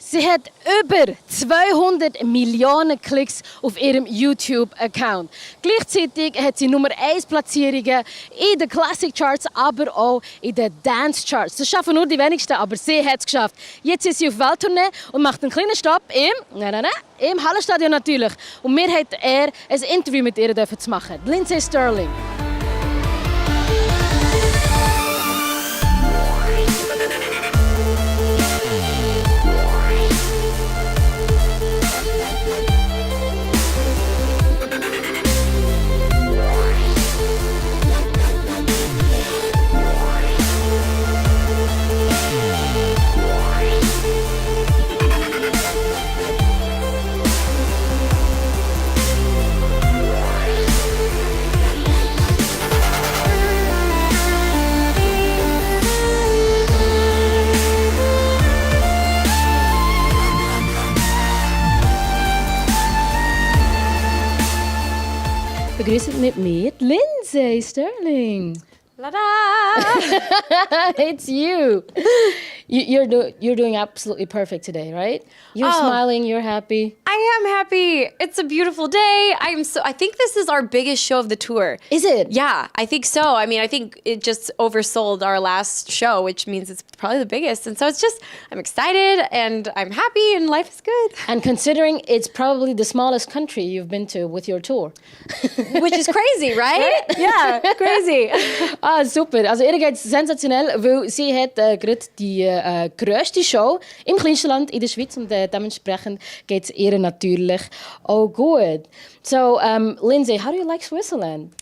Sie hat über 200 Millionen Klicks auf ihrem YouTube-Account. Gleichzeitig hat sie Nummer 1 Platzierungen in den Classic Charts, aber auch in den Dance Charts. Das schaffen nur die wenigsten, aber sie hat es geschafft. Jetzt ist sie auf Welttournee und macht einen kleinen Stopp im Hallenstadion natürlich. Und mir hat er ein Interview mit ihr zu machen. Lindsey Stirling. Begrüßt mit mir Lindsey Stirling. Lada! It's you. You're doing absolutely perfect today, right? You're smiling, you're happy. I am happy. It's a beautiful day. I think this is our biggest show of the tour. Is it? Yeah, I think so. I mean, I think it just oversold our last show, which means it's probably the biggest. And so I'm excited and I'm happy and life is good. And considering it's probably the smallest country you've been to with your tour. Which is crazy, right? Yeah, crazy. Super. Also ihr geht's sensationell, weil sie hat gerade die grösste Show im kleinsten Land in der Schweiz und dementsprechend geht's ihr natürlich auch gut. So, Lindsey, how do you like Switzerland?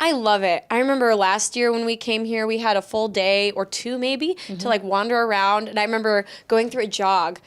I love it. I remember last year when we came here, we had a full day or two maybe to like wander around. And I remember going through a jog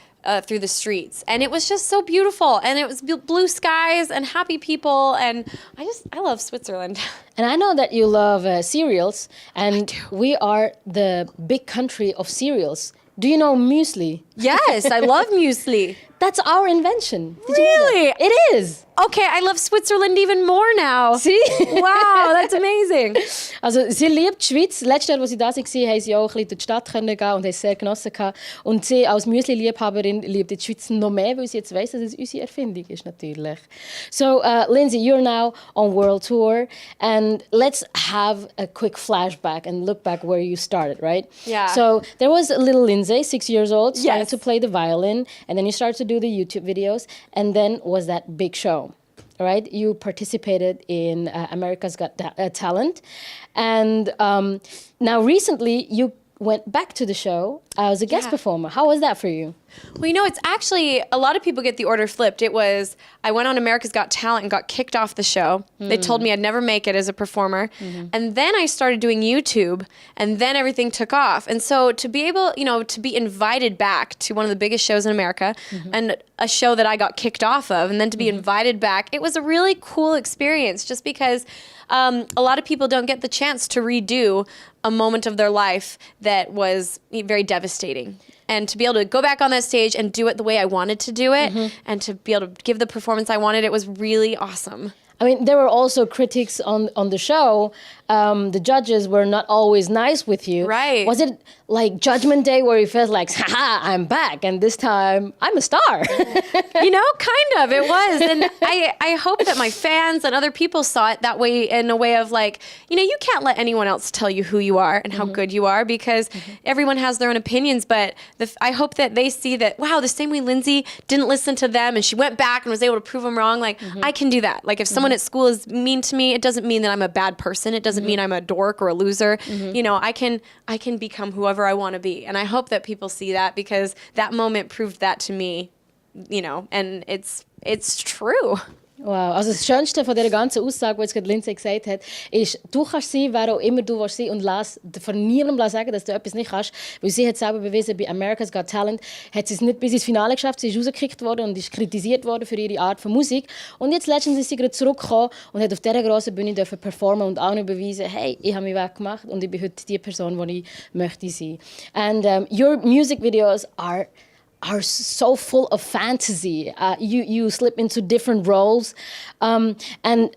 through the streets. And it was just so beautiful. And it was blue skies and happy people. And I love Switzerland. And I know that you love cereals. And we are the big country of cereals. Do you know muesli? Yes, I love muesli. That's our invention. Did Really? You know that? It is. Okay, I love Switzerland even more now. See? Wow, that's amazing. Also sie liebt die Schweiz. Letztes Jahr, als sie da war, haben sie auch ein bisschen durch die Stadt gehen und haben es sehr genossen. Und sie als Müsli-Liebhaberin liebt die Schweiz noch mehr, weil sie jetzt weiss, dass es unsere Erfindung ist natürlich. So, Lindsey, you're now on world tour. And let's have a quick flashback and look back where you started, right? Yeah. So there was a little Lindsey, 6 years old, starting Yes. to play the violin. And then you started to do the YouTube videos. And then was that big show. Right, you participated in America's Got Talent, and now recently you went back to the show as a guest performer. How was that for you? Well, you know, it's actually, a lot of people get the order flipped. It was, I went on America's Got Talent and got kicked off the show. They told me I'd never make it as a performer. And then I started doing YouTube, and then everything took off. And so to be able, to be invited back to one of the biggest shows in America, and a show that I got kicked off of, and then to be invited back, it was a really cool experience just because a lot of people don't get the chance to redo a moment of their life that was very devastating. And to be able to go back on that stage and do it the way I wanted to do it, and to be able to give the performance I wanted, it was really awesome. I mean, there were also critics on the show. The judges were not always nice with you. Right. Was it like Judgment Day where you felt like, haha, I'm back, and this time I'm a star? Kind of. It was. And I hope that my fans and other people saw it that way, in a way of like, you can't let anyone else tell you who you are and how good you are, because everyone has their own opinions. But I hope that they see that, wow, the same way Lindsey didn't listen to them and she went back and was able to prove them wrong, like, I can do that. Like, if someone at school is mean to me, it doesn't mean that I'm a bad person. It doesn't mean I'm a dork or a loser. I can become whoever I want to be. And I hope that people see that, because that moment proved that to me, and it's true. Wow, also das Schönste von dieser ganzen Aussage, die jetzt gerade Lindsey gesagt hat, ist, du kannst sein, wer auch immer du willst sein, und lass von niemandem sagen, dass du etwas nicht kannst. Weil sie hat selber bewiesen, bei America's Got Talent hat sie es nicht bis ins Finale geschafft, sie ist rausgekickt worden und ist kritisiert worden für ihre Art von Musik. Und jetzt letztens ist sie gerade zurückgekommen und hat auf dieser grossen Bühne dürfen performen und auch noch beweisen, hey, ich habe mich weggemacht und ich bin heute die Person, die ich möchte sein. And your music videos are so full of fantasy. You slip into different roles. And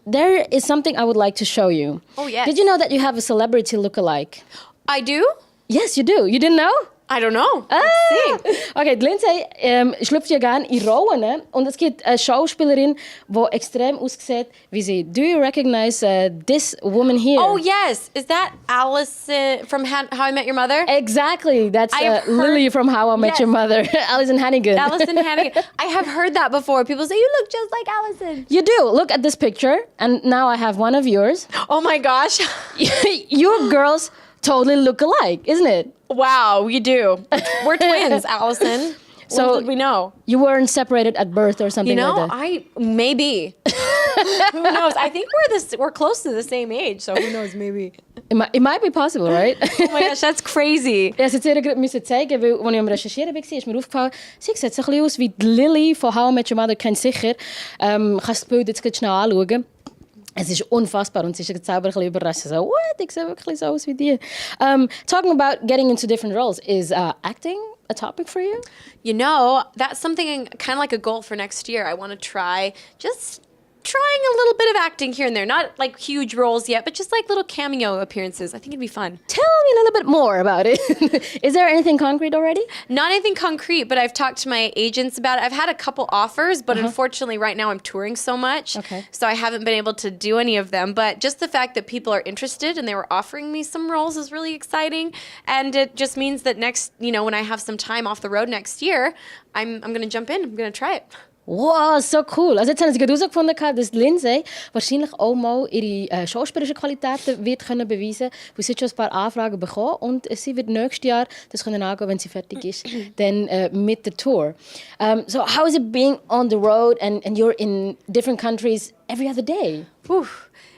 there is something I would like to show you. Oh, yes. Did you know that you have a celebrity look-alike? I do? Yes, you do. You didn't know? I don't know. Let's see. Okay, die Lindsey schlüpft ja gerne in Rollen. Ne? Und es gibt eine Schauspielerin, die extrem aussieht wie sie. Do you recognize this woman here? Oh, yes. Is that Alison from How I Met Your Mother? Exactly. That's I've heard- Lily from How I Met Your Mother. Alison Hannigan. Alison Hannigan. I have heard that before. People say, you look just like Alison. You do. Look at this picture. And now I have one of yours. Oh, my gosh. Your girls totally look alike, isn't it? Wow, we do. We're twins, Allison. So Little did we know. You weren't separated at birth or something You know, like that. Maybe. Who knows? I think we're close to the same age, so who knows? Maybe. It might be possible, right? Oh my gosh, that's crazy. Ja, sie hat gerade zeigen, weil als ich am Recherchieren war, ist mir aufgefallen, sie sieht so ein bisschen aus wie die Lily von How I Met Your Mother, kennt sicher. Kannst du das Bild jetzt schnell anschauen? Es ist unfassbar und sie ist selber ein bisschen überrascht. So, what? Ich sehe wirklich so aus wie die. Talking about getting into different roles, is acting a topic for you? You know, that's something kind of like a goal for next year. I want to try trying a little bit of acting here and there. Not like huge roles yet, but just like little cameo appearances. I think it'd be fun. Tell me a little bit more about it. Is there anything concrete already? Not anything concrete, but I've talked to my agents about it. I've had a couple offers, but unfortunately right now I'm touring so much. Okay. So I haven't been able to do any of them. But just the fact that people are interested and they were offering me some roles is really exciting. And it just means that next, when I have some time off the road next year, I'm going to jump in. I'm going to try it. Wow, so cool. Also jetzt haben sie gerade herausgefunden, dass Lindsey wahrscheinlich auch mal ihre schauspielerischen Qualitäten wird können beweisen, weil sie hat schon ein paar Anfragen bekommen und sie wird nächstes Jahr das können angehen, wenn sie fertig ist, dann mit der Tour. So how is it being on the road and you're in different countries every other day? Whew.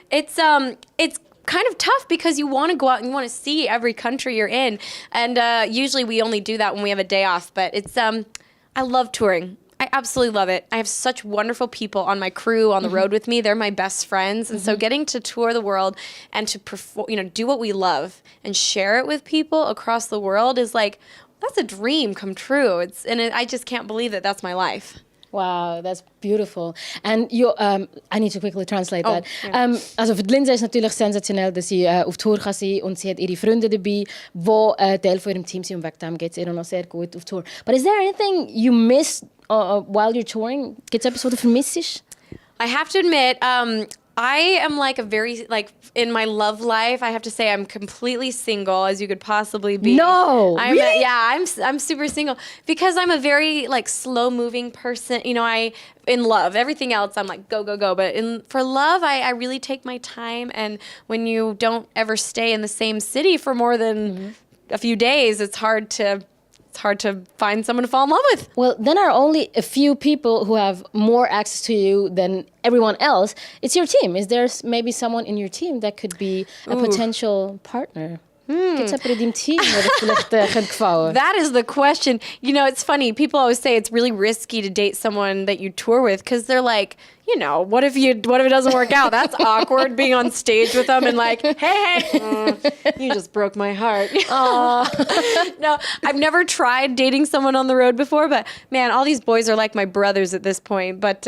It's kind of tough because you want to go out and you want to see every country you're in, and usually we only do that when we have a day off. But it's I love touring. I absolutely love it. I have such wonderful people on my crew on the road with me. They're my best friends. And so getting to tour the world and to perform, do what we love and share it with people across the world is like, that's a dream come true. I just can't believe that that's my life. Wow, that's beautiful. And you, I need to quickly translate that. Yeah. Also für Lindsey ist natürlich sensationell, dass sie auf Tour kann sein und sie hat ihre Freunde dabei, die Teil von ihrem Team sind und wegen dem geht es ihr noch sehr gut auf Tour. But is there anything you miss while you're touring? Gibt es etwas, was du vermisst? I have to admit, I am in my love life, I have to say I'm completely single as you could possibly be. No, really? I'm super single because I'm a very slow moving person. I in love. Everything else I'm like go go go, but for love I really take my time, and when you don't ever stay in the same city for more than a few days, it's hard to find someone to fall in love with. Well, then are only a few people who have more access to you than everyone else. It's your team. Is there maybe someone in your team that could be a potential partner? Gibt es jemanden in deinem Team, der dir vielleicht gefallen? That is the question. It's funny. People always say it's really risky to date someone that you tour with because they're like, what if it doesn't work out? That's awkward being on stage with them and like, hey, you just broke my heart. No, I've never tried dating someone on the road before, but man, all these boys are like my brothers at this point. But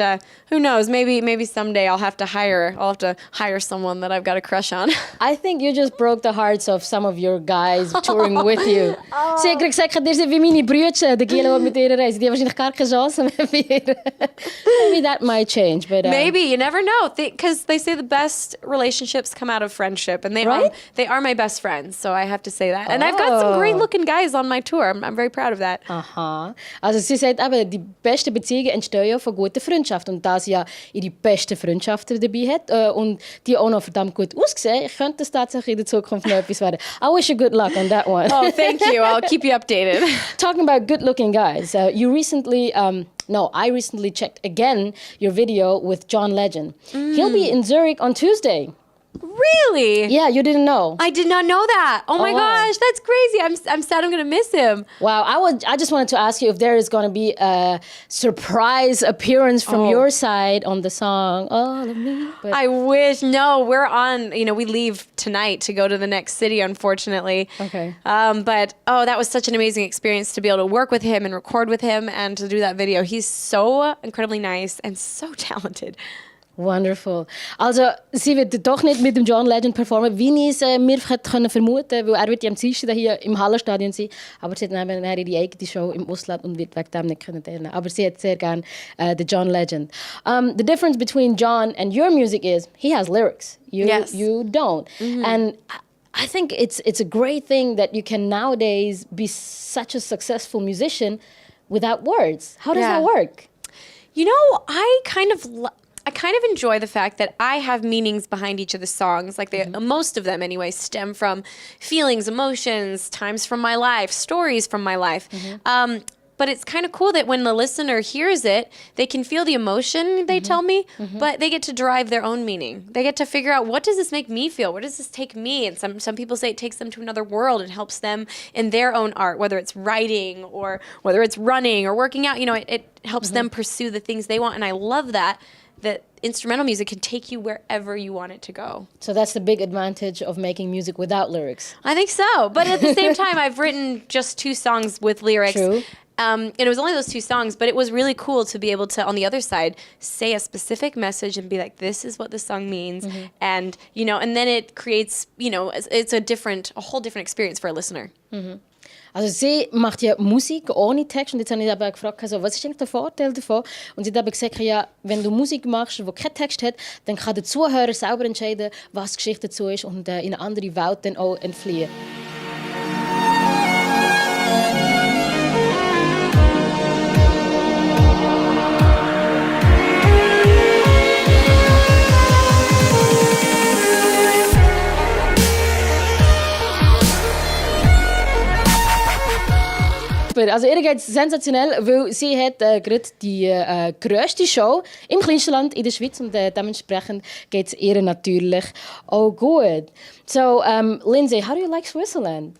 who knows? Maybe someday I'll have to hire someone that I've got a crush on. I think you just broke the hearts of some of your guys touring with you. Sie hat gesagt, ihr seid wie meine Brüder, die Gila mit ihrer Reise. Die haben wahrscheinlich gar keine Chance mehr für ihr. Maybe that might change. But, maybe, you never know, because they say the best relationships come out of friendship, and they are my best friends, so I have to say that. And I've got some great looking guys on my tour. I'm very proud of that. Aha. Also sie sagt eben, die besten Beziehungen entstehen ja von guter Freundschaft, und da sie ja ihre besten Freundschaften dabei hat und die auch noch verdammt gut aussehen, könnte das tatsächlich in der Zukunft noch etwas werden. I wish you good luck on that one. Oh, thank you. I'll keep you updated. Talking about good looking guys, I recently checked again your video with John Legend. He'll be in Zurich on Tuesday. Really? Yeah, you didn't know. I did not know that. Oh my gosh, that's crazy. I'm sad I'm going to miss him. Wow, I just wanted to ask you if there is going to be a surprise appearance from your side on the song All of Me. But I wish. No, we're on, we leave tonight to go to the next city, unfortunately. Okay. But that was such an amazing experience to be able to work with him and record with him and to do that video. He's so incredibly nice and so talented. Wonderful. Also, sie wird doch nicht mit dem John Legend performen, wie ich es mir hätte vermuten können, weil er wird ja am Dienstag hier im Hallenstadion sein. Aber sie hat dann ihre eigene Show im Ausland und wird wegen dem nicht teilnehmen. Aber sie hat sehr gerne den John Legend. The difference between John and your music is he has lyrics. You don't. And I think it's a great thing that you can nowadays be such a successful musician without words. How does that work? You know, I kind of enjoy the fact that I have meanings behind each of the songs. Like most of them anyway stem from feelings, emotions, times from my life, stories from my life. But it's kind of cool that when the listener hears it, they can feel the emotion they tell me, but they get to derive their own meaning. They get to figure out, what does this make me feel? Where does this take me? And some people say it takes them to another world and helps them in their own art, whether it's writing or whether it's running or working out. You know, it helps them pursue the things they want. And I love that instrumental music can take you wherever you want it to go. So that's the big advantage of making music without lyrics. I think so. But at the same time, I've written just 2 songs with lyrics. True. And it was only those 2 songs, but it was really cool to be able to, on the other side, say a specific message and be like, this is what this song means. And, you know, and then it creates, you know, it's a whole different experience for a listener. Also sie macht ja Musik ohne Text und jetzt habe ich aber gefragt, also, was ist eigentlich der Vorteil davon? Und sie hat aber gesagt, ja, wenn du Musik machst, die keinen Text hat, dann kann der Zuhörer selber entscheiden, was die Geschichte dazu ist und in eine andere Welt dann auch entfliehen. Also ihr geht sensationell, weil sie hat gerade die grösste Show im kleinsten Land in der Schweiz und dementsprechend geht es ihr natürlich auch gut. So, Lindsey, how do you like Switzerland?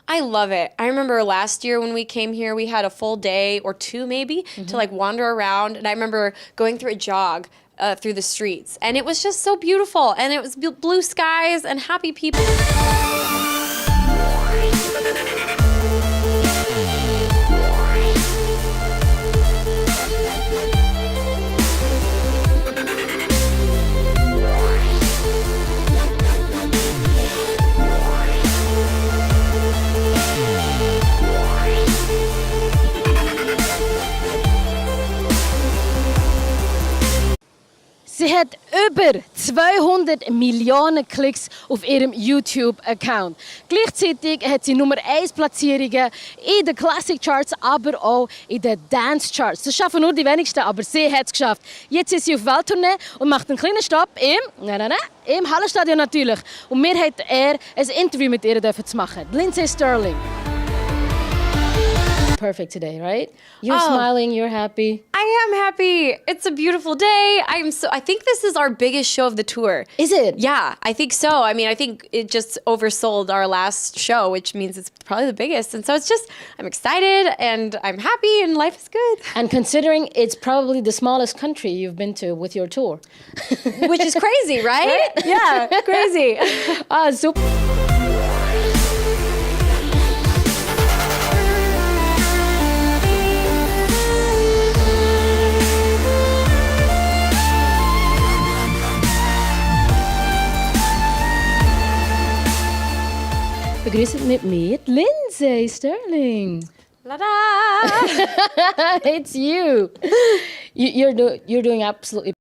I love it. I remember last year when we came here, we had a full day or 2 maybe to like wander around. And I remember going through a jog through the streets. And it was just so beautiful. And it was blue skies and happy people. Sie hat über 200 Millionen Klicks auf ihrem YouTube-Account. Gleichzeitig hat sie Nummer 1 Platzierungen in den Classic Charts, aber auch in den Dance Charts. Das schaffen nur die wenigsten, aber sie hat es geschafft. Jetzt ist sie auf Welttournee und macht einen kleinen Stopp im Hallenstadion natürlich. Und mir hat er ein Interview mit ihr zu machen. Lindsey Stirling. Perfect today, right? You're smiling, you're happy. I am happy. It's a beautiful day. I think this is our biggest show of the tour. Is it? Yeah, I think so. I mean, I think it just oversold our last show, which means it's probably the biggest. And so I'm excited and I'm happy and life is good. And considering it's probably the smallest country you've been to with your tour. Which is crazy, right? Yeah, crazy. Super. Begrüßt mit mir Lindsey Stirling. La-da! It's you. You're doing absolutely